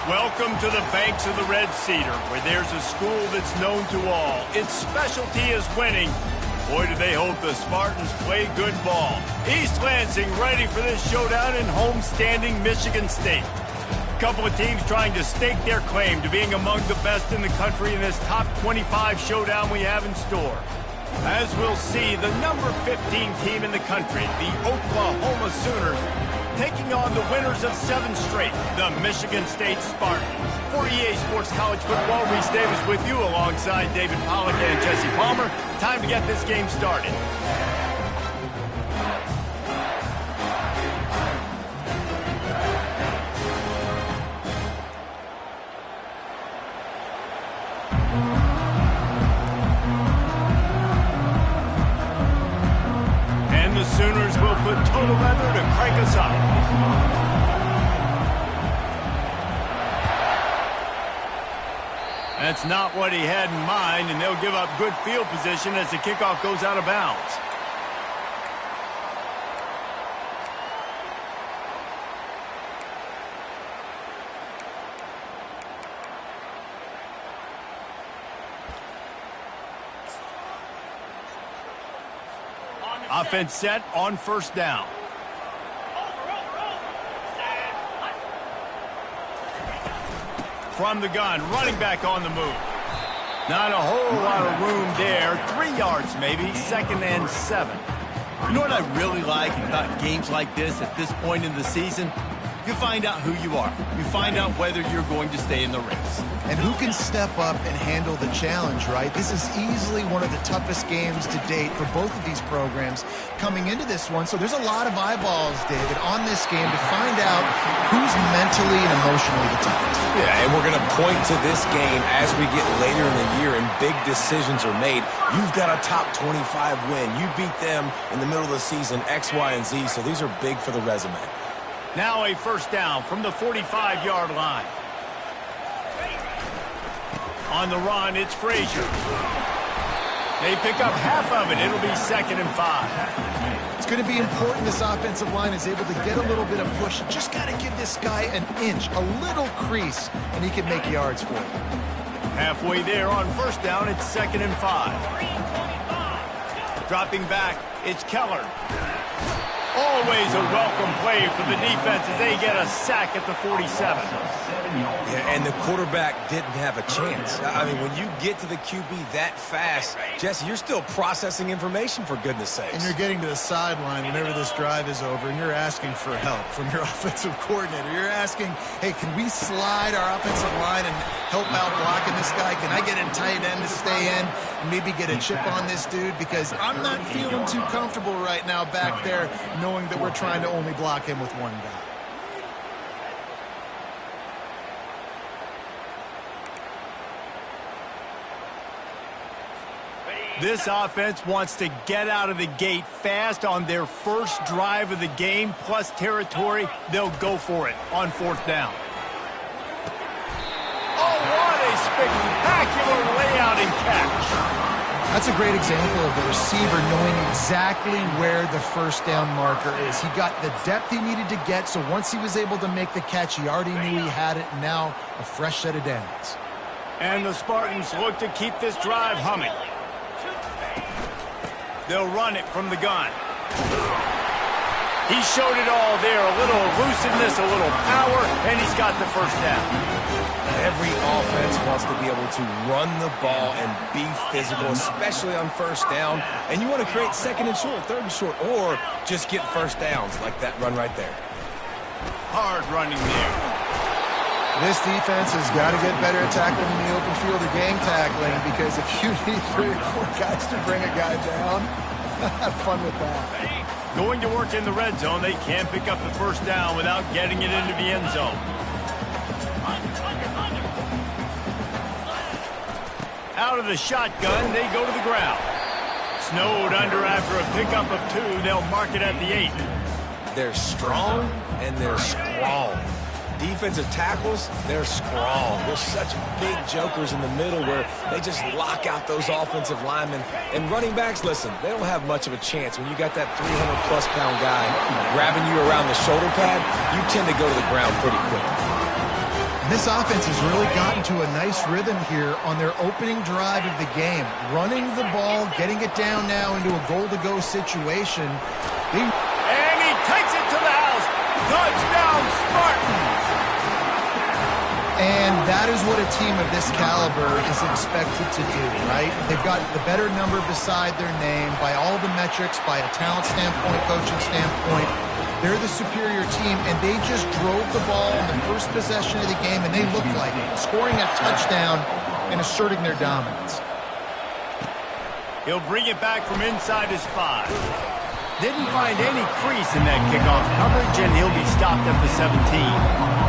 Welcome to the banks of the Red Cedar, where there's a school that's known to all. Its specialty is winning. Boy, do they hope the Spartans play good ball. East Lansing ready for this showdown in home-standing Michigan State. A couple of teams trying to stake their claim to being among the best in the country in this top 25 showdown we have in store. As we'll see, the number 15 team in the country, the Oklahoma Sooners, taking on the winners of 7 straight, the Michigan State Spartans. For EA Sports College Football, Reese Davis with you alongside David Pollack and Jesse Palmer. Time to get this game started. And the Sooners will put total leather to crank us up. That's not what he had in mind, and they'll give up good field position as the kickoff goes out of bounds. Offense set on first down. From the gun, running back on the move. Not a whole lot of room there. 3 yards maybe, 2nd and 7. You know what I really like about games like this at this point in the season? You find out who you are. You find out whether you're going to stay in the race. And who can step up and handle the challenge, right? This is easily one of the toughest games to date for both of these programs coming into this one. So there's a lot of eyeballs, David, on this game to find out who's mentally and emotionally the toughest. Yeah, and we're going to point to this game as we get later in the year and big decisions are made. You've got a top 25 win. You beat them in the middle of the season, X, Y, and Z, so these are big for the resume. Now a first down from the 45-yard line. On the run, it's Frazier. They pick up half of it. It'll be 2nd and 5. It's going to be important this offensive line is able to get a little bit of push. You just got to give this guy an inch, a little crease, and he can make yards for you. Halfway there on first down, it's 2nd and 5. Dropping back, it's Keller. Always a welcome play for the defense as they get a sack at the 47. Yeah, and the quarterback didn't have a chance. I mean, when you get to the QB that fast, Jesse, you're still processing information, for goodness sakes. And you're getting to the sideline whenever this drive is over, and you're asking for help from your offensive coordinator. You're asking, hey, can we slide our offensive line and help out blocking this guy? Can I get a tight end to stay in and maybe get a chip on this dude? Because I'm not feeling too comfortable right now back there knowing that we're trying to only block him with one guy. This offense wants to get out of the gate fast on their first drive of the game, plus territory. They'll go for it on 4th down. Oh, what a spectacular layout and catch. That's a great example of the receiver knowing exactly where the first down marker is. He got the depth he needed to get, so once he was able to make the catch, he already knew he had it. Now a fresh set of downs. And the Spartans look to keep this drive humming. They'll run it from the gun. He showed it all there. A little elusiveness, a little power, and he's got the first down. Every offense wants to be able to run the ball and be physical, especially on first down. And you want to create 2nd and short, 3rd and short, or just get first downs like that run right there. Hard running there. This defense has got to get better at tackling in the open field or gang tackling, because if you need 3 or 4 guys to bring a guy down, have fun with that. Going to work in the red zone, they can pick up the first down without getting it into the end zone. Out of the shotgun, they go to the ground. Snowed under after a pickup of 2. They'll mark it at the 8. They're strong and they're strong. Defensive tackles, they're strong. They're such big jokers in the middle where they just lock out those offensive linemen. And running backs, listen, they don't have much of a chance. When you got that 300-plus pound guy grabbing you around the shoulder pad, you tend to go to the ground pretty quick. And this offense has really gotten to a nice rhythm here on their opening drive of the game. Running the ball, getting it down now into a goal-to-go situation. And he takes it to the house. Touchdown, Spartans! And that is what a team of this caliber is expected to do, right? They've got the better number beside their name by all the metrics, by a talent standpoint, coaching standpoint. They're the superior team, and they just drove the ball on the first possession of the game, and they looked like it, scoring a touchdown and asserting their dominance. He'll bring it back from inside his 5. Didn't find any crease in that kickoff coverage, and he'll be stopped at the 17.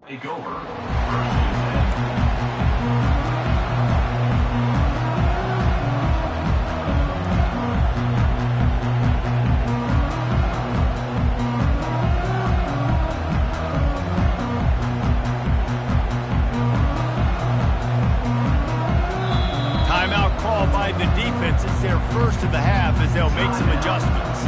Take over. Timeout called by the defense. It's their first of the half as they'll make some adjustments.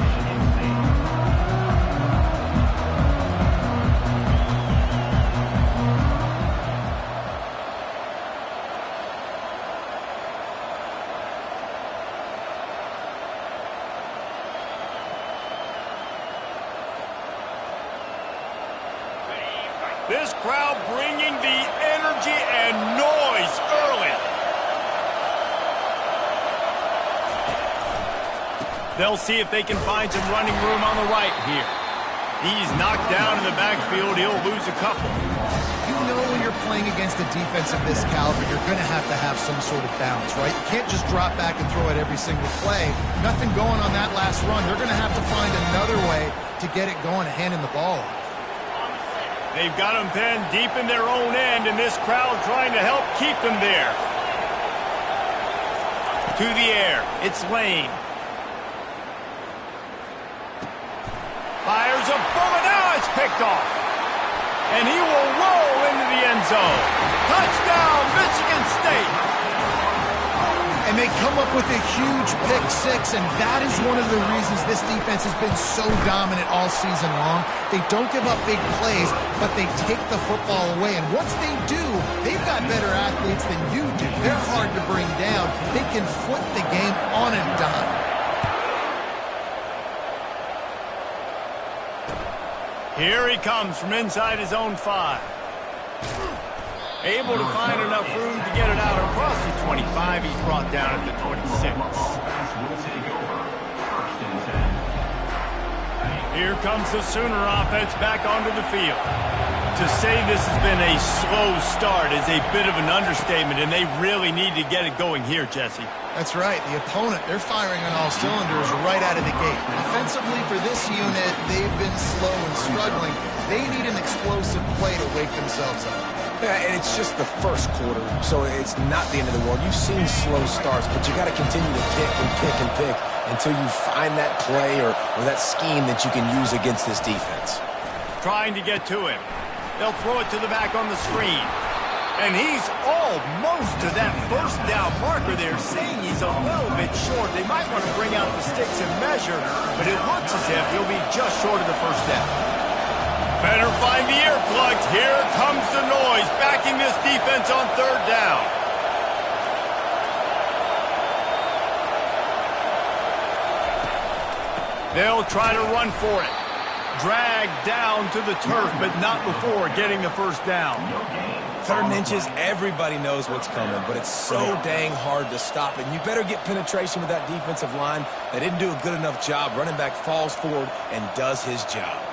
This crowd bringing the energy and noise early. They'll see if they can find some running room on the right here. He's knocked down in the backfield. He'll lose a couple. You know when you're playing against a defense of this caliber, you're going to have some sort of balance, right? You can't just drop back and throw it every single play. Nothing going on that last run. They're going to have to find another way to get it going and handing the ball off. They've got them pinned deep in their own end, and this crowd trying to help keep them there. To the air. It's Lane. Fires a bullet. Now it's picked off. And he will roll into the end zone. Touchdown, Michigan State. And they come up with a huge pick 6, and that is one of the reasons this defense has been so dominant all season long. They don't give up big plays, but they take the football away. And once they do, they've got better athletes than you do. They're hard to bring down. They can flip the game on a dime. Here he comes from inside his own 5. Able to find enough room to get it out across the 25. He's brought down at the 26. Here comes the Sooner offense back onto the field. To say this has been a slow start is a bit of an understatement, and they really need to get it going here, Jesse. That's right. The opponent, they're firing on all cylinders right out of the gate. Offensively, for this unit, they've been slow and struggling. They need an explosive play to wake themselves up. Yeah, and it's just the first quarter, so it's not the end of the world. You've seen slow starts, but you got to continue to pick and pick and pick until you find that play or that scheme that you can use against this defense. Trying to get to him. They'll throw it to the back on the screen. And he's almost to that first down marker there, saying he's a little bit short. They might want to bring out the sticks and measure, but it looks as if he'll be just short of the first down. Better find the earplugs. Here comes the noise, backing this defense on 3rd down. They'll try to run for it. Dragged down to the turf, but not before getting the first down. 3rd and inches, everybody knows what's coming, but it's so dang hard to stop it. You better get penetration with that defensive line. They didn't do a good enough job. Running back falls forward and does his job.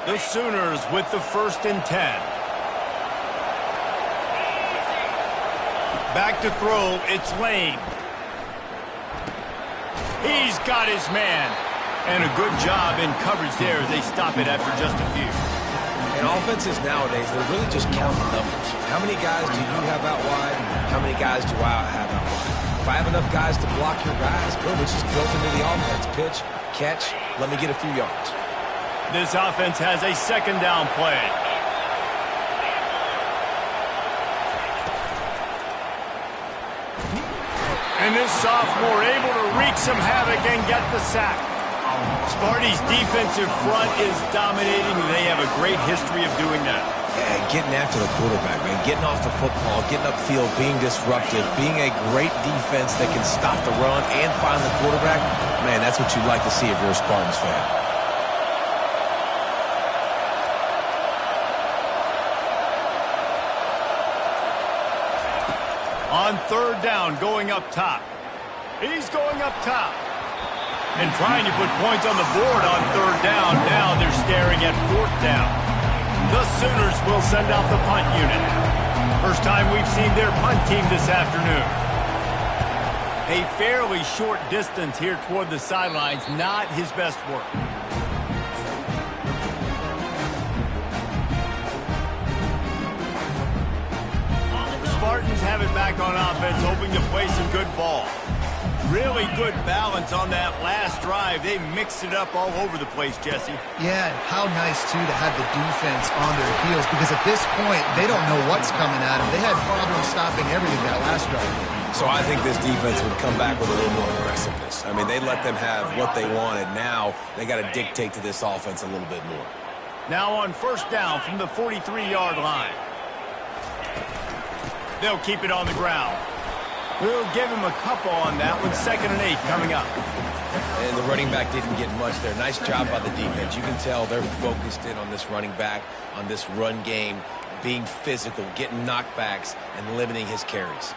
The Sooners with the 1st and 10. Back to throw, it's Lane. He's got his man. And a good job in coverage there as they stop it after just a few. And offenses nowadays, they're really just counting numbers. How many guys do you have out wide? How many guys do I have out wide? If I have enough guys to block your guys, boom, it's just built into the offense. Pitch, catch, let me get a few yards. This offense has a second down play. And this sophomore able to wreak some havoc and get the sack. Sparty's defensive front is dominating. They have a great history of doing that. Yeah, getting after the quarterback, man. Getting off the football, getting upfield, being disruptive, being a great defense that can stop the run and find the quarterback. Man, that's what you'd like to see if you're a Spartans fan. On third down, going up top. He's going up top. And trying to put points on the board on third down. Now they're staring at fourth down. The Sooners will send out the punt unit. First time we've seen their punt team this afternoon. A fairly short distance here toward the sidelines. Not his best work. Spartans have it back on offense, hoping to play some good ball. Really good balance on that last drive. They mixed it up all over the place, Jesse. Yeah, and how nice, too, to have the defense on their heels, because at this point, they don't know what's coming at them. They had problems stopping everything that last drive. So I think this defense would come back with a little more aggressiveness. I mean, they let them have what they wanted. Now they got to dictate to this offense a little bit more. Now on first down from the 43-yard line. They'll keep it on the ground. We'll give him a couple on that one. 2nd and 8 coming up. And the running back didn't get much there. Nice job by the defense. You can tell they're focused in on this running back, on this run game, being physical, getting knockbacks, and limiting his carries.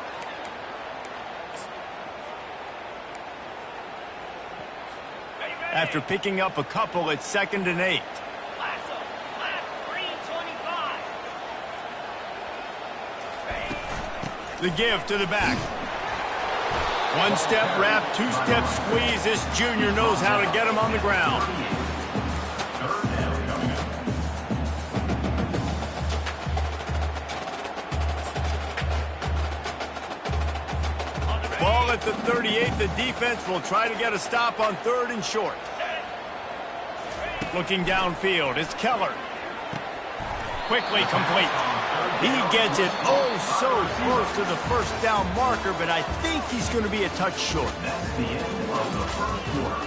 After picking up a couple, it's 2nd and 8. The give to the back. One-step wrap, two-step squeeze. This junior knows how to get him on the ground. Ball at the 38. The defense will try to get a stop on 3rd and short. Looking downfield, it's Keller. Quickly complete. He gets it so close to the first down marker, but I think he's going to be a touch short. That's the end of the first quarter.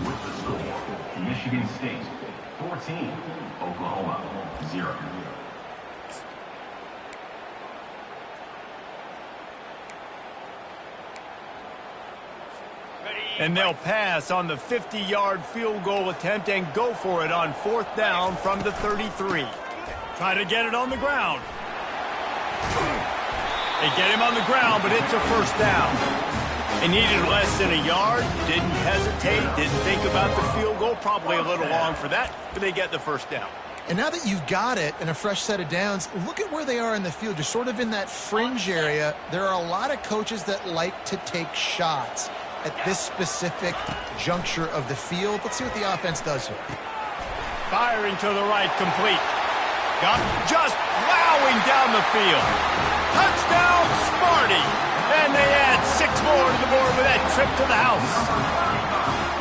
With the score, Michigan State 14, Oklahoma 0. And they'll pass on the 50-yard field goal attempt and go for it on 4th down from the 33. Try to get it on the ground. They get him on the ground, but it's a first down. They needed less than a yard, didn't hesitate, didn't think about the field goal, probably a little long for that, but they get the first down. And now that you've got it and a fresh set of downs, look at where they are in the field. You're sort of in that fringe area. There are a lot of coaches that like to take shots at this specific juncture of the field. Let's see what the offense does here. Firing to the right, complete. Got just plowing down the field. Touchdown, Sparty! And they add 6 more to the board with that trip to the house.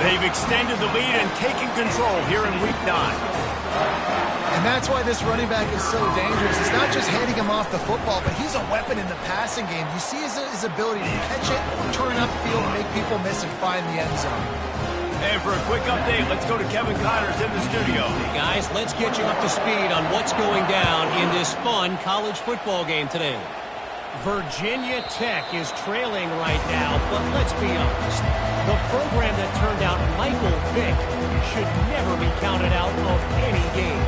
They've extended the lead and taken control here in Week 9. And that's why this running back is so dangerous. It's not just handing him off the football, but he's a weapon in the passing game. You see his ability to catch it, turn upfield, make people miss, and find the end zone. And for a quick update, let's go to Kevin Connors in the studio. Hey guys, let's get you up to speed on what's going down in this fun college football game today. Virginia Tech is trailing right now, but let's be honest. The program that turned out Michael Vick should never be counted out of any game.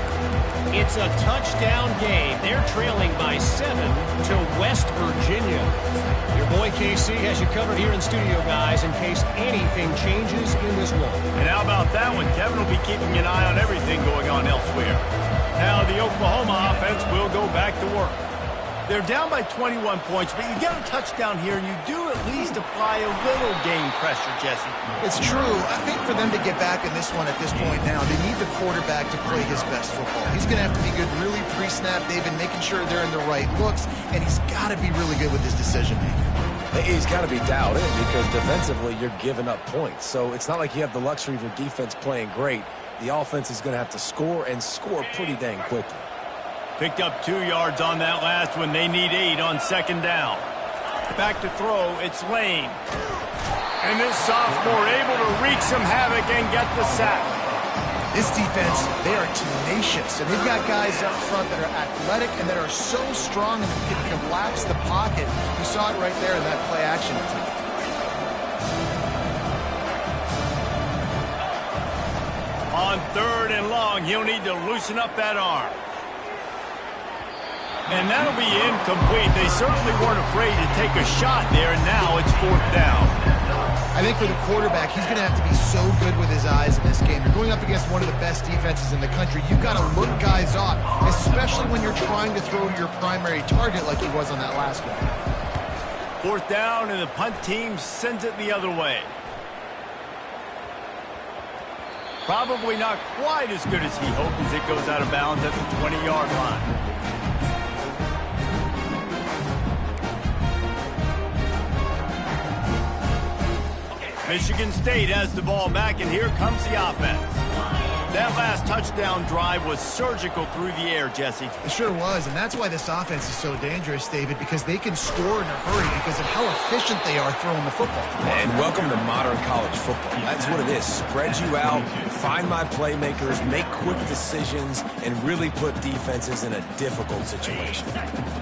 It's a touchdown game. They're trailing by 7 to West Virginia. Your boy KC has you covered here in studio, guys, in case anything changes in this one. And how about that one? Kevin will be keeping an eye on everything going on elsewhere. Now the Oklahoma offense will go back to work. They're down by 21 points, but you get a touchdown here, and you do at least apply a little game pressure, Jesse. It's true. I think for them to get back in this one at this point now, they need the quarterback to play his best football. He's going to have to be good really pre-snap, David, making sure they're in the right looks, and he's got to be really good with his decision-making. He's got to be dialed in because defensively you're giving up points. So it's not like you have the luxury of your defense playing great. The offense is going to have to score and score pretty dang quickly. Picked up 2 yards on that last one. They need 8 on second down. Back to throw. It's Lane. And this sophomore able to wreak some havoc and get the sack. This defense, they are tenacious, and they've got guys up front that are athletic and that are so strong and can collapse the pocket. You saw it right there in that play action attempt. On 3rd and long, he'll need to loosen up that arm. And that'll be incomplete. They certainly weren't afraid to take a shot there, and now it's 4th down. I think for the quarterback, he's going to have to be so good with his eyes in this game. You're going up against one of the best defenses in the country. You've got to look guys off, especially when you're trying to throw to your primary target like he was on that last one. 4th down, and the punt team sends it the other way. Probably not quite as good as he hoped as it goes out of bounds at the 20-yard line. Michigan State has the ball back, and here comes the offense. That last touchdown drive was surgical through the air, Jesse. It sure was, and that's why this offense is so dangerous, David, because they can score in a hurry because of how efficient they are throwing the football. And welcome to modern college football. That's what it is. Spread you out, find my playmakers, make quick decisions, and really put defenses in a difficult situation.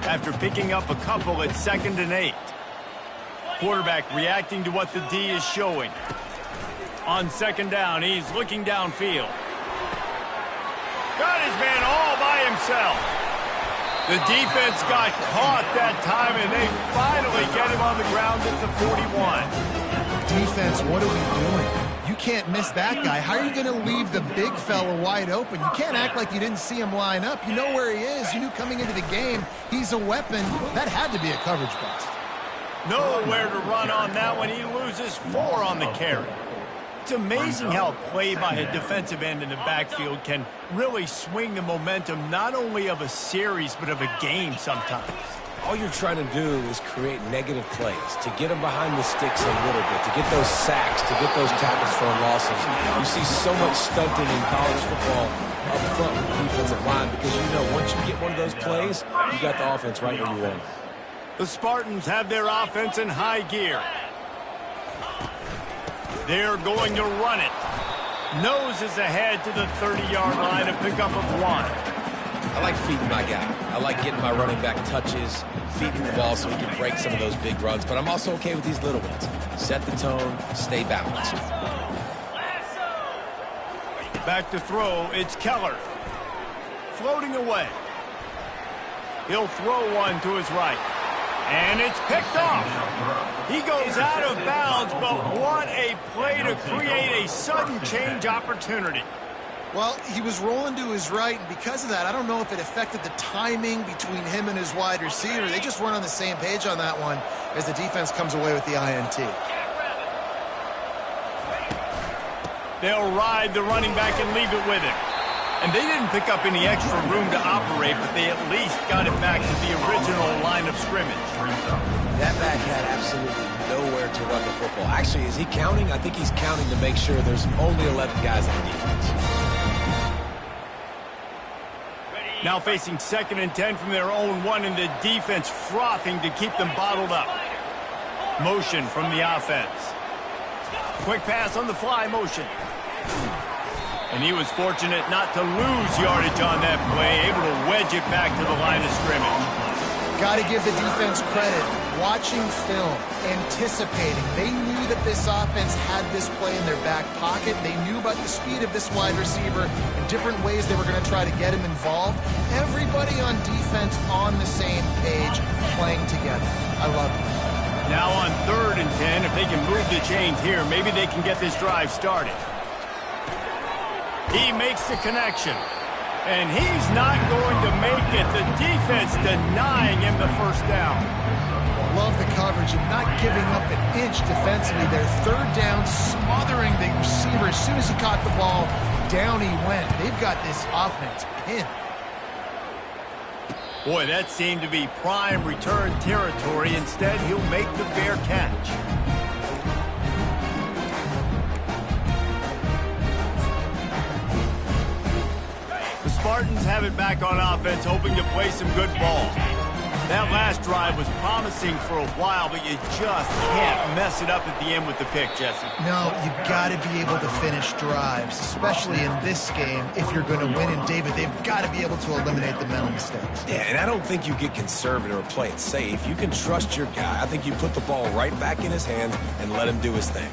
After picking up a couple at 2nd and 8. Quarterback reacting to what the D is showing. On 2nd down, he's looking downfield. Got his man all by himself. The defense got caught that time, and they finally get him on the ground at the 41. Defense, what are we doing? You can't miss that guy. How are you going to leave the big fella wide open? You can't act like you didn't see him line up. You know where he is. You knew coming into the game he's a weapon. That had to be a coverage bust. Nowhere to run on that one. He loses 4 on the carry. It's amazing how play by a defensive end in the backfield can really swing the momentum not only of a series but of a game sometimes. All you're trying to do is create negative plays, to get them behind the sticks a little bit, to get those sacks, to get those tackles for losses. You see so much stunting in college football up front with the defensive line because you know once you get one of those plays, you got the offense right where you want it. The Spartans have their offense in high gear. They're going to run it. Noses ahead to the 30-yard line, a pickup of 1. I like feeding my guy. I like getting my running back touches, feeding the ball so he can break some of those big runs, but I'm also okay with these little ones. Set the tone, stay balanced. Back to throw, it's Keller. Floating away. He'll throw one to his right. And it's picked off. He goes out of bounds, but what a play to create a sudden change opportunity. Well, he was rolling to his right, and because of that, I don't know if it affected the timing between him and his wide receiver. They just weren't on the same page on that one as the defense comes away with the INT. They'll ride the running back and leave it with him. And they didn't pick up any extra room to operate, but they at least got it back to the original line of scrimmage. That back had absolutely nowhere to run the football. Actually, is he counting? I think he's counting to make sure there's only 11 guys on defense. Now facing 2nd and 10 from their own 1, and the defense frothing to keep them bottled up. Motion from the offense. Quick pass on the fly motion. And he was fortunate not to lose yardage on that play, able to wedge it back to the line of scrimmage. Got to give the defense credit. Watching film, anticipating. They knew that this offense had this play in their back pocket. They knew about the speed of this wide receiver and different ways they were going to try to get him involved. Everybody on defense on the same page, playing together. I love it. Now on 3rd and 10, if they can move the chains here, maybe they can get this drive started. He makes the connection, and he's not going to make it. The defense denying him the first down. Love the coverage and not giving up an inch defensively. Their 3rd down, smothering the receiver. As soon as he caught the ball, down he went. They've got this offense pinned. Boy, that seemed to be prime return territory. Instead, he'll make the fair catch. The Spartans have it back on offense, hoping to play some good ball. That last drive was promising for a while, but you just can't mess it up at the end with the pick, Jesse. No, you got to be able to finish drives, especially in this game. If you're going to win, and David, they've got to be able to eliminate the mental mistakes. Yeah, and I don't think you get conservative or play it safe. You can trust your guy. I think you put the ball right back in his hands and let him do his thing.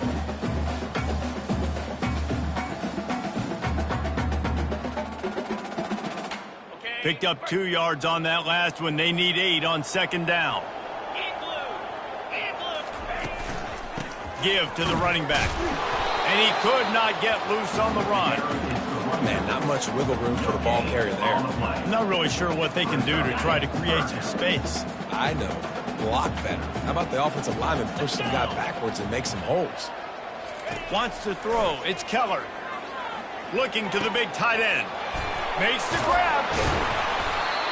Picked up 2 yards on that last one. They need 8 on second down. Give to the running back. And he could not get loose on the run. Man, not much wiggle room for the ball carrier there. I'm not really sure what they can do to try to create some space. I know. Block better. How about the offensive lineman push some guy backwards and make some holes? Wants to throw. It's Keller. Looking to the big tight end. Makes the grab.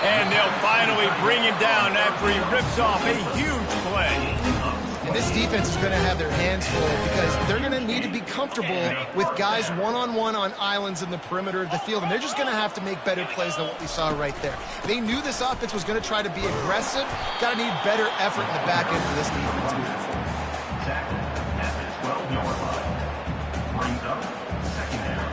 And they'll finally bring him down after he rips off a huge play. And this defense is going to have their hands full because they're going to need to be comfortable with guys one-on-one on islands in the perimeter of the field. And they're just going to have to make better plays than what we saw right there. They knew this offense was going to try to be aggressive. Got to need better effort in the back end for this defense. Tackle at the 12-yard line. Brings up second down.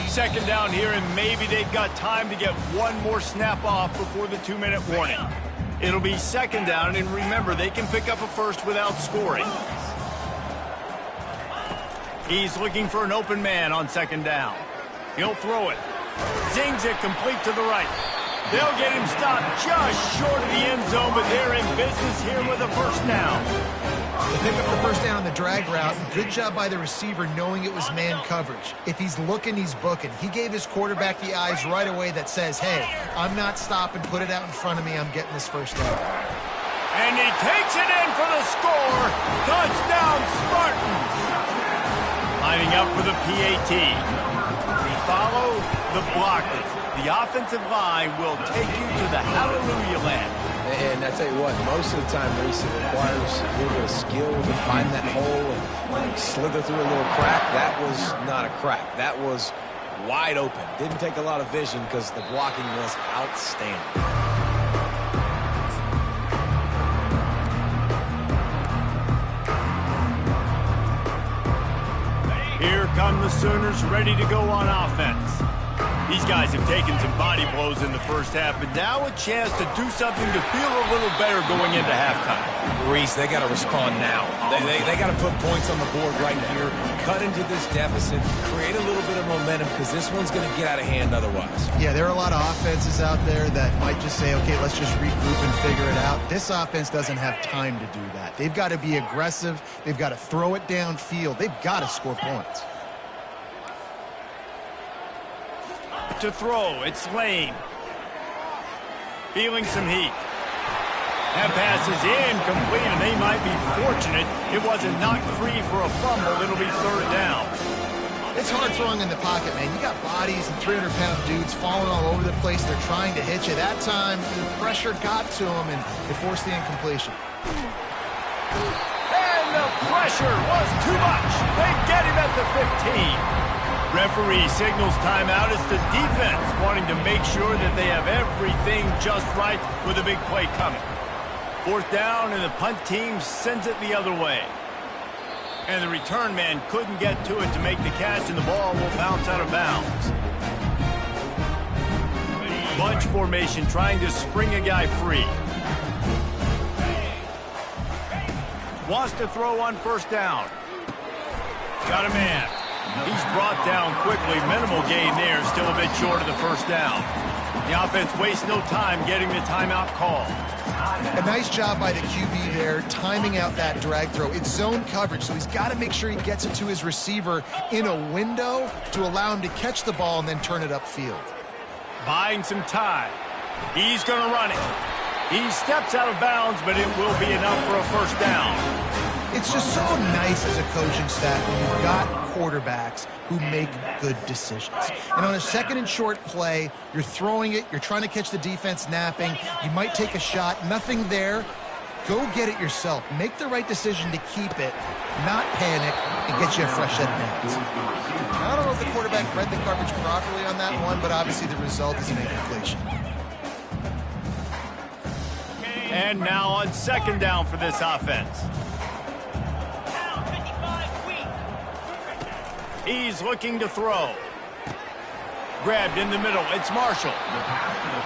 Second down here, and maybe they've got time to get one more snap off before the 2-minute warning. It'll be second down, and remember, they can pick up a first without scoring. He's looking for an open man on second down. He'll throw it. Zings it complete to the right. They'll get him stopped just short of the end zone, but they're in business here with a first down. They pick up the first down on the drag route. Good job by the receiver knowing it was man coverage. If he's looking, he's booking. He gave his quarterback the eyes right away that says, hey, I'm not stopping. Put it out in front of me. I'm getting this first down. And he takes it in for the score. Touchdown, Spartans. Lining up for the PAT. Follow the blockers. The offensive line will take you to the hallelujah land. And I tell you what, most of the time, Reese, it requires a little bit of skill to find that hole and slither through a little crack. That was not a crack. That was wide open. Didn't take a lot of vision because the blocking was outstanding. Here come the Sooners ready to go on offense. These guys have taken some body blows in the first half, but now a chance to do something to feel a little better going into halftime. Reese, they got to respond now. They got to put points on the board right here, cut into this deficit, create a little bit of momentum because this one's going to get out of hand otherwise. Yeah, there are a lot of offenses out there that might just say, okay, let's just regroup and figure it out. This offense doesn't have time to do that. They've got to be aggressive. They've got to throw it downfield. They've got to score points. To throw, it's Lane. Feeling some heat. That pass is incomplete, and they might be fortunate it wasn't knocked free for a fumble. It'll be third down. It's hard throwing in the pocket, man. You got bodies and 300-pound dudes falling all over the place. They're trying to hit you. That time, the pressure got to them, and it forced the incompletion. And the pressure was too much. They get him at the 15. Referee signals timeout. It's the defense wanting to make sure that they have everything just right with a big play coming. Fourth down, and the punt team sends it the other way. And the return man couldn't get to it to make the catch, and the ball will bounce out of bounds. Bunch formation trying to spring a guy free. Wants to throw on first down. Got a man. He's brought down quickly. Minimal gain there. Still a bit short of the first down. The offense wastes no time getting the timeout call. A nice job by the QB there, timing out that drag throw. It's zone coverage, so he's got to make sure he gets it to his receiver in a window to allow him to catch the ball and then turn it upfield. Buying some time. He's going to run it. He steps out of bounds, but it will be enough for a first down. It's just so nice as a coaching staff when you've got quarterbacks who make good decisions. And on a second and short play, you're throwing it, you're trying to catch the defense napping, you might take a shot, nothing there. Go get it yourself. Make the right decision to keep it, not panic, and get you a fresh set of hands. I don't know if the quarterback read the coverage properly on that one, but obviously the result is an incompletion. And now on second down for this offense. He's looking to throw. Grabbed in the middle. It's Marshall.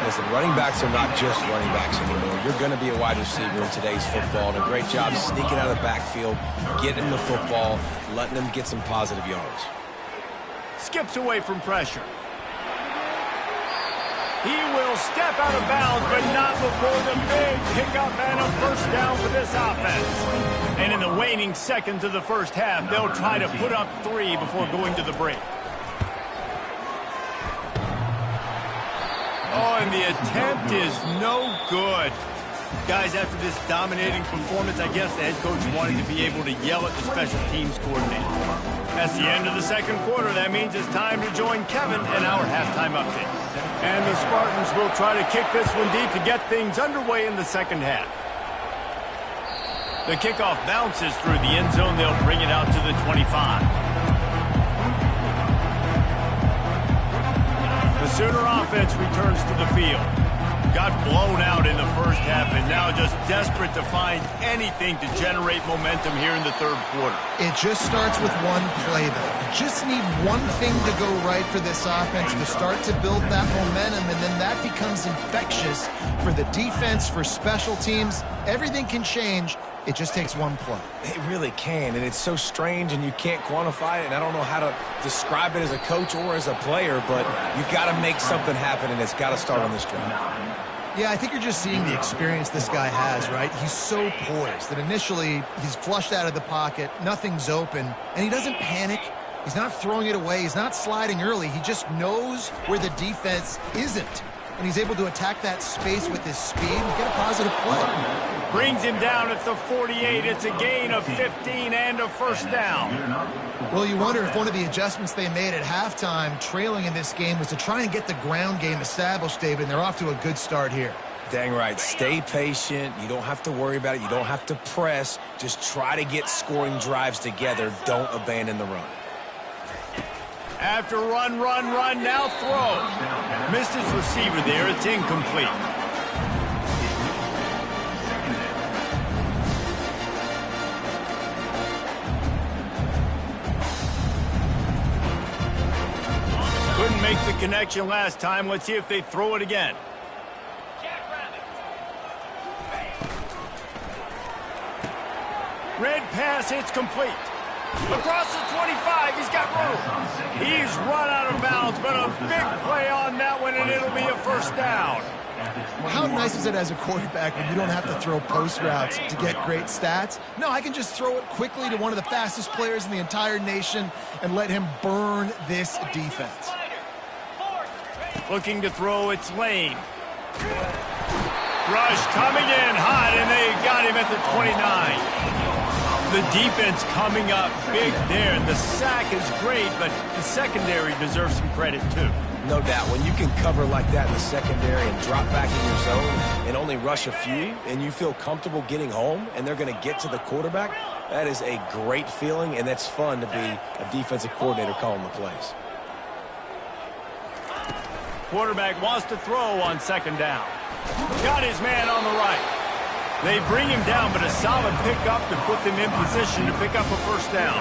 Listen, running backs are not just running backs anymore. You're going to be a wide receiver in today's football, and a great job sneaking out of the backfield, getting the football, letting them get some positive yards. Skips away from pressure. He will step out of bounds, but not before the big pickup and a first down for this offense. And in the waning seconds of the first half, they'll try to put up 3 before going to the break. Oh, and the attempt is no good. Guys, after this dominating performance, I guess the head coach wanted to be able to yell at the special teams coordinator. That's the end of the second quarter. That means it's time to join Kevin in our halftime update. And the Spartans will try to kick this one deep to get things underway in the second half. The kickoff bounces through the end zone. They'll bring it out to the 25. The Sooner offense returns to the field. Got blown out in the first half and now just desperate to find anything to generate momentum here in the third quarter. It just starts with one play, though. You just need one thing to go right for this offense to start to build that momentum, and then that becomes infectious for the defense, for special teams. Everything can change. It just takes one play. It really can, and it's so strange, and you can't quantify it, and I don't know how to describe it as a coach or as a player, but you've got to make something happen, and it's got to start on this drive. Yeah, I think you're just seeing the experience this guy has, right? He's so poised that initially he's flushed out of the pocket, nothing's open, and he doesn't panic. He's not throwing it away. He's not sliding early. He just knows where the defense isn't, and he's able to attack that space with his speed and get a positive play. Brings him down at the 48. It's a gain of 15 and a first down. Well, you wonder if one of the adjustments they made at halftime, trailing in this game, was to try and get the ground game established, David, and they're off to a good start here. Dang right. Stay patient. You don't have to worry about it. You don't have to press. Just try to get scoring drives together. Don't abandon the run. After run, now throw. Missed his receiver there. It's incomplete. Couldn't make the connection last time. Let's see if they throw it again. Red pass, it's complete. Across the 25, he's got room. He's run out of bounds, but a big play on that one, and it'll be a first down. How nice is it as a quarterback when you don't have to throw post routes to get great stats? No, I can just throw it quickly to one of the fastest players in the entire nation and let him burn this defense. Looking to throw, it's Lane. Rush coming in hot, and they got him at the 29. The defense coming up big there. The sack is great, but the secondary deserves some credit too. No doubt. When you can cover like that in the secondary and drop back in your zone and only rush a few, and you feel comfortable getting home and they're going to get to the quarterback, that is a great feeling, and that's fun to be a defensive coordinator calling the plays. Quarterback wants to throw on second down. Got his man on the right. They bring him down, but a solid pickup to put them in position to pick up a first down.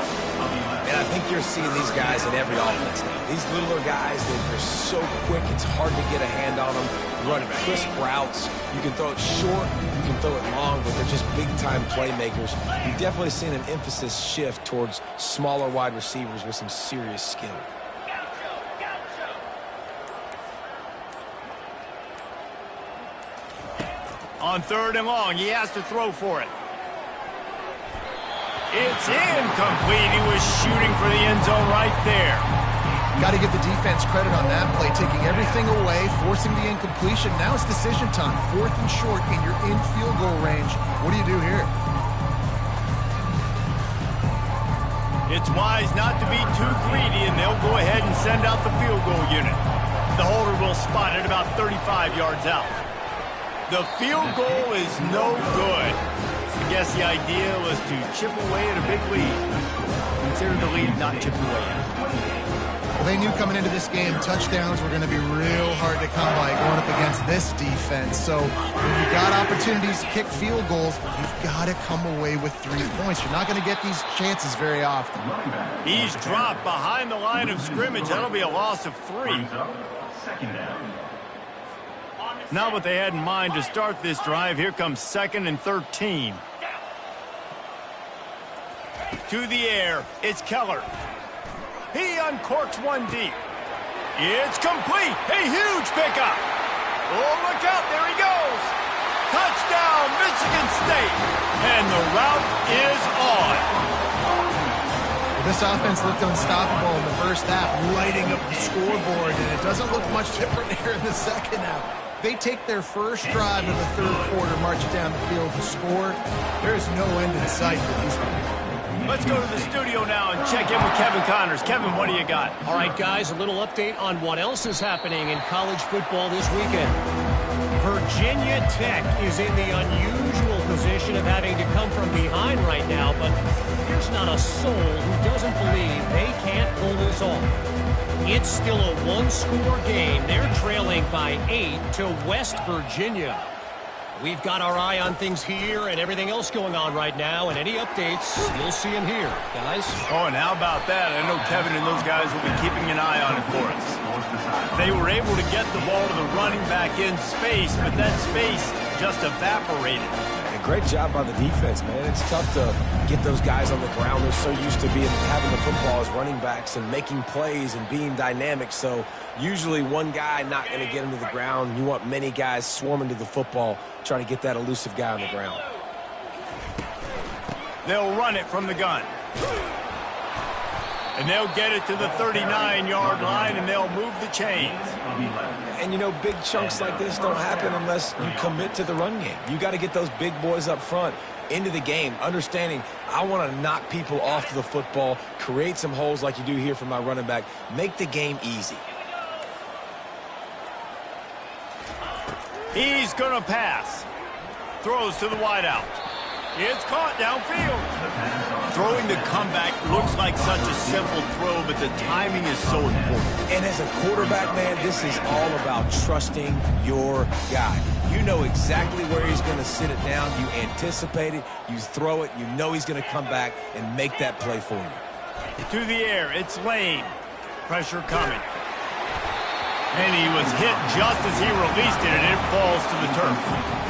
And I think you're seeing these guys in every offense now. These littler guys, they're so quick, it's hard to get a hand on them. Running crisp routes. You can throw it short, you can throw it long, but they're just big-time playmakers. You've definitely seen an emphasis shift towards smaller wide receivers with some serious skill. On third and long, he has to throw for it. It's incomplete. He was shooting for the end zone right there. Got to give the defense credit on that play, taking everything away, forcing the incompletion. Now it's decision time. Fourth and short, and you're in field goal range. What do you do here? It's wise not to be too greedy, and they'll go ahead and send out the field goal unit. The holder will spot it about 35 yards out. The field goal is no good. I guess the idea was to chip away at a big lead. Consider the lead not chipped away yet. Well, they knew coming into this game touchdowns were going to be real hard to come by going up against this defense. So when you got opportunities to kick field goals, you've got to come away with 3 points. You're not going to get these chances very often. He's dropped behind the line of scrimmage. That'll be a loss of 3. Not what they had in mind to start this drive. Here comes 2nd and 13. To the air, it's Keller. He uncorks one deep. It's complete. A huge pickup. Oh, look out. There he goes. Touchdown, Michigan State. And the route is on. This offense looked unstoppable in the first half, lighting up the scoreboard, and it doesn't look much different here in the second half. They take their first drive of the third quarter, march it down the field to score. There is no end in sight for these guys. Let's go to the studio now and check in with Kevin Connors. Kevin, what do you got? All right, guys, a little update on what else is happening in college football this weekend. Virginia Tech is in the unusual position of having to come from behind right now, but there's not a soul who doesn't believe they can't pull this off. It's still a one-score game. They're trailing by 8 to West Virginia. We've got our eye on things here and everything else going on right now, and any updates, you'll see them here, guys. Oh, and how about that? I know Kevin and those guys will be keeping an eye on it for us. They were able to get the ball to the running back in space, but that space just evaporated. And great job by the defense, man. It's tough to get those guys on the ground. They're so used to having the football as running backs and making plays and being dynamic. So usually one guy not going to get him to the ground. You want many guys swarming to the football, trying to get that elusive guy on the ground. They'll run it from the gun. And they'll get it to the 39-yard line, and they'll move the chains. And, you know, big chunks like this don't happen unless you commit to the run game. You got to get those big boys up front into the game, understanding I want to knock people off the football, create some holes like you do here for my running back, make the game easy. He's going to pass. Throws to the wideout. It's caught downfield. Throwing the comeback looks like such a simple throw, but the timing is so important. And as a quarterback, man, this is all about trusting your guy. You know exactly where he's going to sit it down. You anticipate it. You throw it. You know he's going to come back and make that play for you. To the air, it's Lane. Pressure coming. And he was hit just as he released it, and it falls to the turf.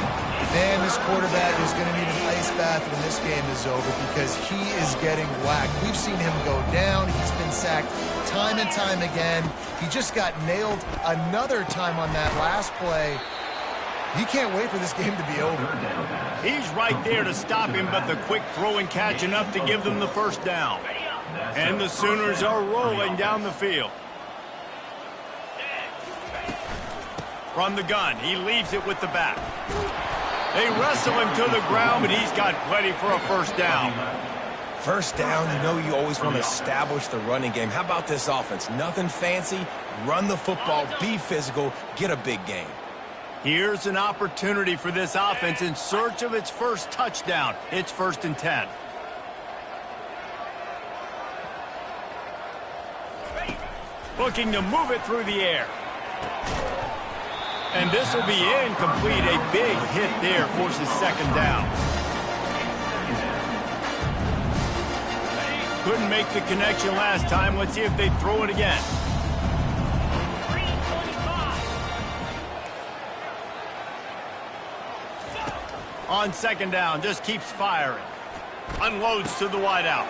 Man, this quarterback is going to need an ice bath when this game is over because he is getting whacked. We've seen him go down. He's been sacked time and time again. He just got nailed another time on that last play. He can't wait for this game to be over. He's right there to stop him, but the quick throw and catch enough to give them the first down. And the Sooners are rolling down the field. From the gun, he leaves it with the back. They wrestle him to the ground, but he's got plenty for a first down. First down, you know you always want to establish the running game. How about this offense? Nothing fancy. Run the football, be physical, get a big gain. Here's an opportunity for this offense in search of its first touchdown. It's 1st and 10. Looking to move it through the air. And this will be incomplete. A big hit there forces 2nd down. Couldn't make the connection last time. Let's see if they throw it again. On 2nd down, just keeps firing. Unloads to the wideout.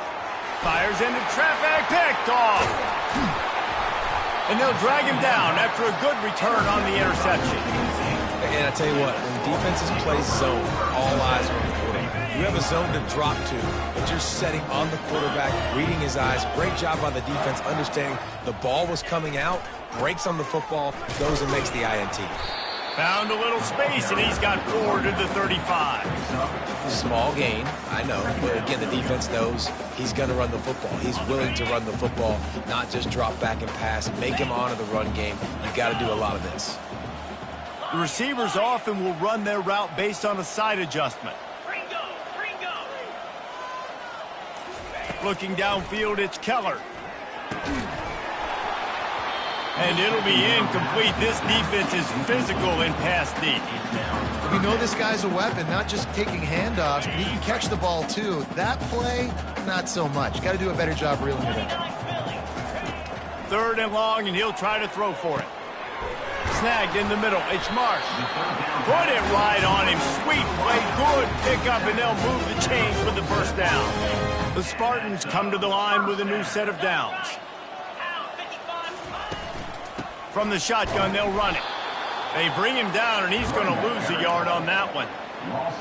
Fires into traffic, picked off. And they'll drag him down after a good return on the interception. And I tell you what, when defenses play zone, all eyes are on the quarterback. You have a zone to drop to, but you're setting on the quarterback, reading his eyes. Great job by the defense, understanding the ball was coming out, breaks on the football, goes and makes the INT. Found a little space, and he's got 4 to the 35. Small gain, I know. But again, the defense knows he's going to run the football. He's willing to run the football, not just drop back and pass. Make him honor the run game. You've got to do a lot of this. The receivers often will run their route based on a side adjustment. Looking downfield, it's Keller. And it'll be incomplete. This defense is physical in pass deep. We know this guy's a weapon, not just taking handoffs, but he can catch the ball too. That play, not so much. Got to do a better job reeling it in. 3rd and long, and he'll try to throw for it. Snagged in the middle. It's Marsh. Put it right on him. Sweet play. Good pickup, and they'll move the chains with the first down. The Spartans come to the line with a new set of downs. From the shotgun, they'll run it. They bring him down, and he's going to lose a yard on that one.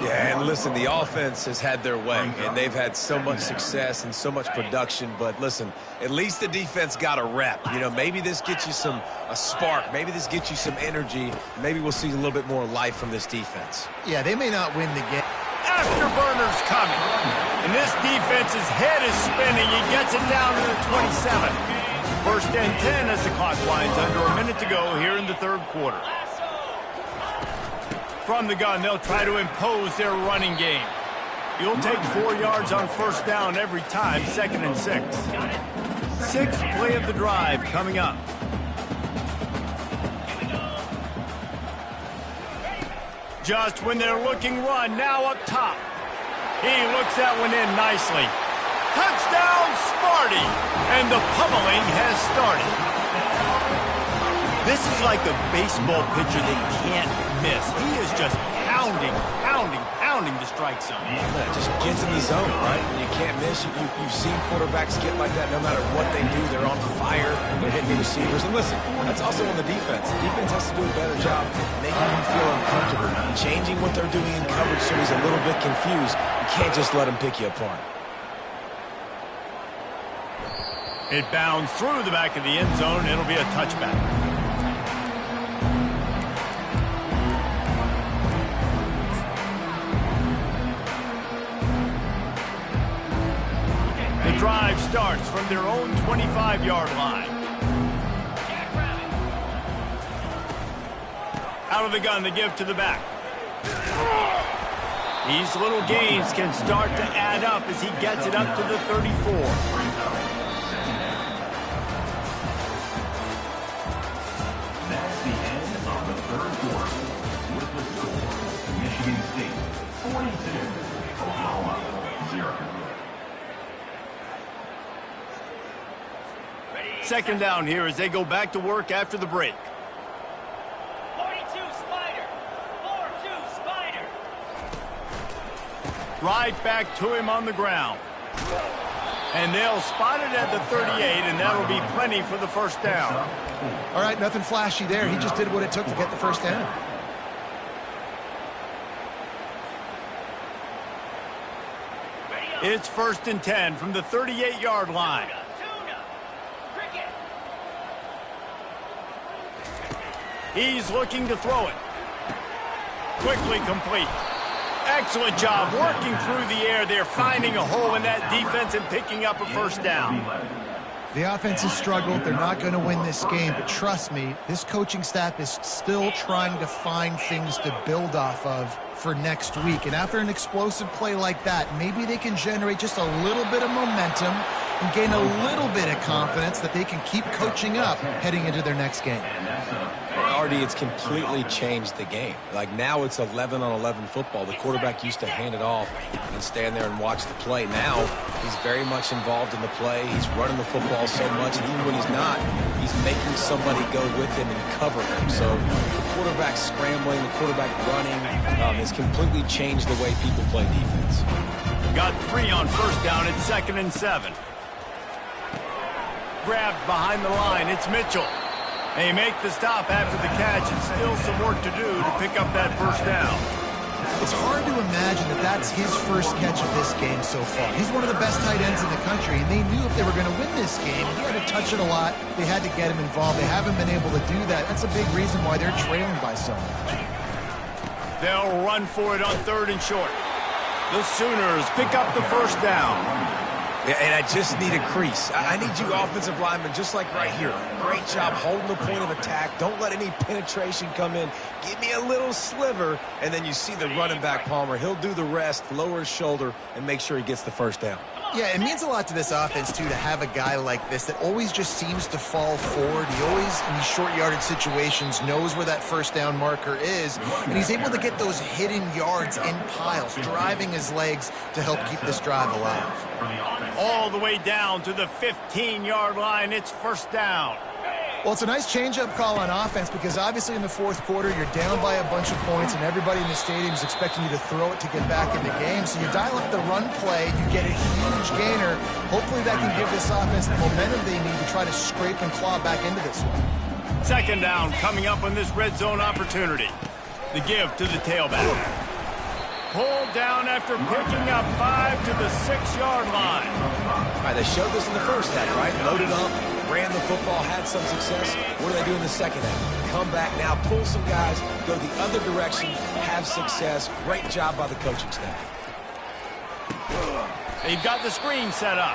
Yeah, and listen, the offense has had their way, and they've had so much success and so much production. But listen, at least the defense got a rep. You know, maybe this gets you a spark. Maybe this gets you some energy. Maybe we'll see a little bit more life from this defense. Yeah, they may not win the game. Afterburner's coming. And this defense's head is spinning. He gets it down to the 27. 1st and 10 as the clock winds under a minute to go here in the 3rd quarter. From the gun, they'll try to impose their running game. You'll take 4 yards on 1st down every time, 2nd and 6. 6th play of the drive coming up. Just when they're looking run, now up top. He looks that one in nicely. Touchdown, Sparty! And the pummeling has started. This is like a baseball pitcher they can't miss. He is just pounding the strike zone. Yeah, just gets in the zone, right? And you can't miss. You've seen quarterbacks get like that no matter what they do. They're on fire. They're hitting the receivers. And listen, that's also on the defense. The defense has to do a better job making him feel uncomfortable, changing what they're doing in coverage so he's a little bit confused. You can't just let him pick you apart. It bounds through the back of the end zone. It'll be a touchback. The drive starts from their own 25-yard line. Out of the gun, the give to the back. These little gains can start to add up as he gets it up to the 34. That's the end of the 3rd quarter. With the score, Michigan State 42, Oklahoma 0. 2nd down here as they go back to work after the break. 42 Spider. 4-2 Spider. Right back to him on the ground. And they'll spot it at the 38, and that'll be plenty for the 1st down. All right, nothing flashy there. He just did what it took to get the 1st down. It's 1st and 10 from the 38-yard line. He's looking to throw it. Quickly complete. Excellent job working through the air. They're finding a hole in that defense and picking up a 1st down. The offense has struggled. They're not going to win this game, but trust me, this coaching staff is still trying to find things to build off of for next week. And after an explosive play like that, maybe they can generate just a little bit of momentum and gain a little bit of confidence that they can keep coaching up heading into their next game. Artie, it's completely changed the game. Like now it's 11-on-11 football. The quarterback used to hand it off and stand there and watch the play. Now he's very much involved in the play. He's running the football so much, and even when he's not, he's making somebody go with him and cover him. So the quarterback scrambling, the quarterback running has completely changed the way people play defense. Got 3 on 1st down. It's 2nd and 7. Grabbed behind the line. It's Mitchell. They make the stop after the catch, and still some work to do to pick up that 1st down. It's hard to imagine that that's his first catch of this game so far. He's one of the best tight ends in the country, and they knew if they were going to win this game, he had to touch it a lot. They had to get him involved. They haven't been able to do that. That's a big reason why they're trailing by so much. They'll run for it on 3rd and short. The Sooners pick up the first down. Yeah, and I just need a crease. I need you offensive linemen, just like right here. Great job holding the point of attack. Don't let any penetration come in. Give me a little sliver, and then you see the running back, Palmer. He'll do the rest, lower his shoulder, and make sure he gets the first down. Yeah, it means a lot to this offense, too, to have a guy like this that always just seems to fall forward. He always, in these short yardage situations, knows where that first down marker is, and he's able to get those hidden yards in piles, driving his legs to help keep this drive alive. All the way down to the 15-yard line. It's first down. Well, it's a nice change-up call on offense because obviously in the fourth quarter, you're down by a bunch of points and everybody in the stadium is expecting you to throw it to get back in the game. So you dial up the run play, you get a huge gainer. Hopefully that can give this offense the momentum they need to try to scrape and claw back into this one. Second down coming up on this red zone opportunity. The give to the tailback. Pulled down after picking up 5 to the 6-yard line. All right, they showed this in the first half, right? Loaded up, ran the football, had some success. What do they do in the second half? Come back now, pull some guys, go the other direction, have success. Great job by the coaching staff. They've got the screen set up.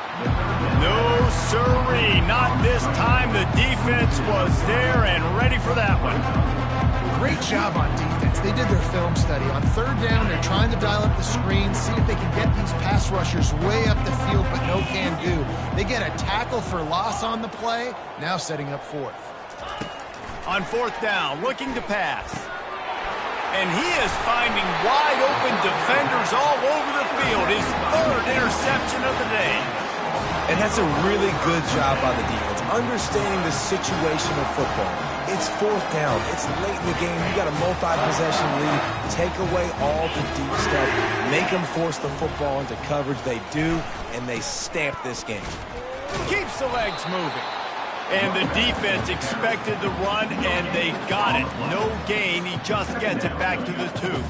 No siree, not this time. The defense was there and ready for that one. Great job on defense. They did their film study. On 3rd down, they're trying to dial up the screen, see if they can get these pass rushers way up the field, but no can do. They get a tackle for loss on the play, now setting up 4th. On 4th down, looking to pass. And he is finding wide open defenders all over the field. His 3rd interception of the day. And that's a really good job by the defense, understanding the situation of football. It's 4th down. It's late in the game. You got a multi-possession lead. Take away all the deep stuff. Make them force the football into coverage. They do, and they stamp this game. Keeps the legs moving. And the defense expected the run, and they got it. No gain. He just gets it back to the 2.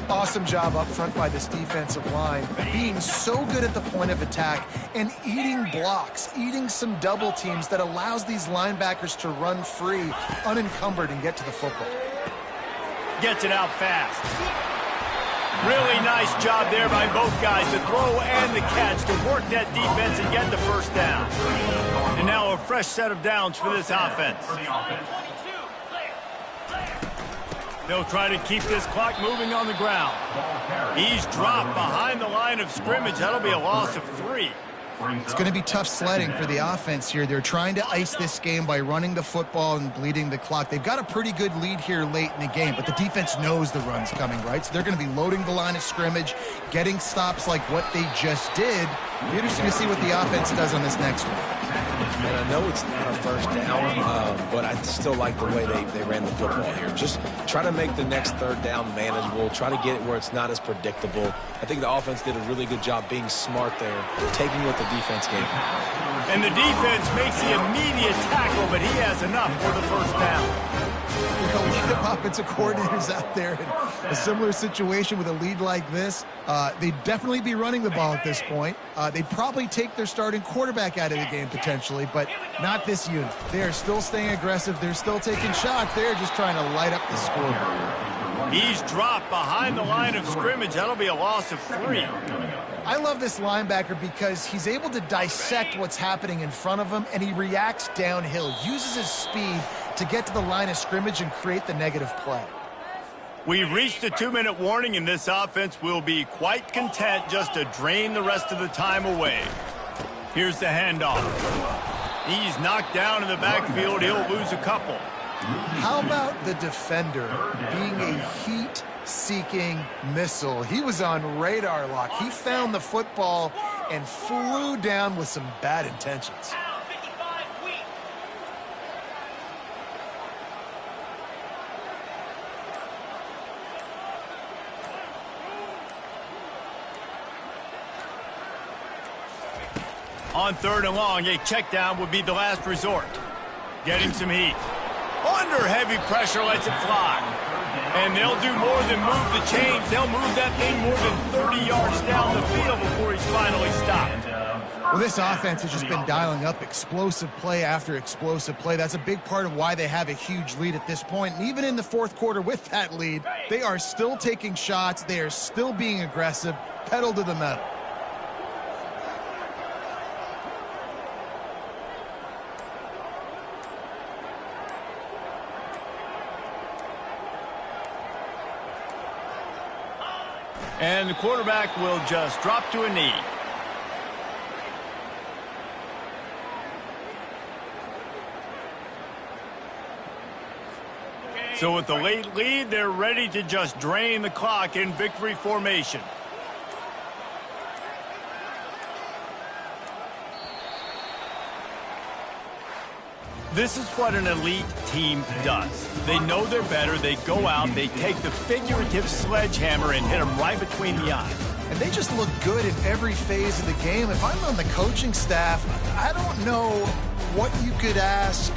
Awesome job up front by this defensive line, being so good at the point of attack and eating blocks, eating some double teams that allows these linebackers to run free, unencumbered, and get to the football. Gets it out fast. Really nice job there by both guys, the throw and the catch, to work that defense and get the first down. And now a fresh set of downs for this offense. They'll try to keep this clock moving on the ground. He's dropped behind the line of scrimmage. That'll be a loss of 3. It's going to be tough sledding for the offense here. They're trying to ice this game by running the football and bleeding the clock. They've got a pretty good lead here late in the game, but the defense knows the run's coming, right? So they're going to be loading the line of scrimmage, getting stops like what they just did. Be interesting to see what the offense does on this next one. And I know it's not a first down, but I still like the way they ran the football here. Just try to make the next 3rd down manageable. Try to get it where it's not as predictable. I think the offense did a really good job being smart there, taking what the defense gave him. And the defense makes the immediate tackle, but he has enough for the first down. You know, a lot of offensive coordinators out there in a similar situation with a lead like this. They'd definitely be running the ball at this point. They'd probably take their starting quarterback out of the game potentially, but not this unit. They are still staying aggressive. They're still taking shots. They're just trying to light up the scoreboard. He's dropped behind the line of scrimmage. That'll be a loss of 3. I love this linebacker because he's able to dissect what's happening in front of him, and he reacts downhill, uses his speed to get to the line of scrimmage and create the negative play. We've reached the 2-minute warning, and this offense will be quite content just to drain the rest of the time away. Here's the handoff. He's knocked down in the backfield. He'll lose a couple. How about the defender being a heat-seeking missile? He was on radar lock. He found the football and flew down with some bad intentions. On 3rd and long, a check down would be the last resort. Getting some heat. Under heavy pressure, lets it fly. And they'll do more than move the chains. They'll move that thing more than 30 yards down the field before he's finally stopped. Well, this offense has just been dialing up explosive play after explosive play. That's a big part of why they have a huge lead at this point. And even in the fourth quarter with that lead, they are still taking shots. They are still being aggressive, pedal to the metal. And the quarterback will just drop to a knee. So with the late lead, they're ready to just drain the clock in victory formation. This is what an elite team does. They know they're better. They go out, they take the figurative sledgehammer and hit them right between the eyes. And they just look good in every phase of the game. If I'm on the coaching staff, I don't know what you could ask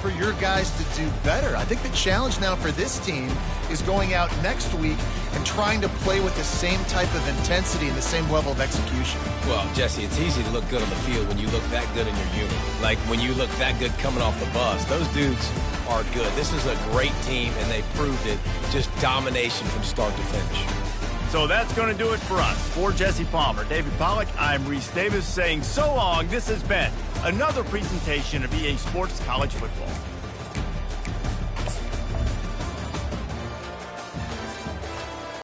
for your guys to do better. I think the challenge now for this team is going out next week and trying to play with the same type of intensity and the same level of execution. Well, Jesse, it's easy to look good on the field when you look that good in your unit. Like when you look that good coming off the bus. Those dudes are good. This is a great team, and they proved it. Just domination from start to finish. So that's going to do it for us. For Jesse Palmer, David Pollack, I'm Reese Davis saying so long. This has been another presentation of EA Sports College Football.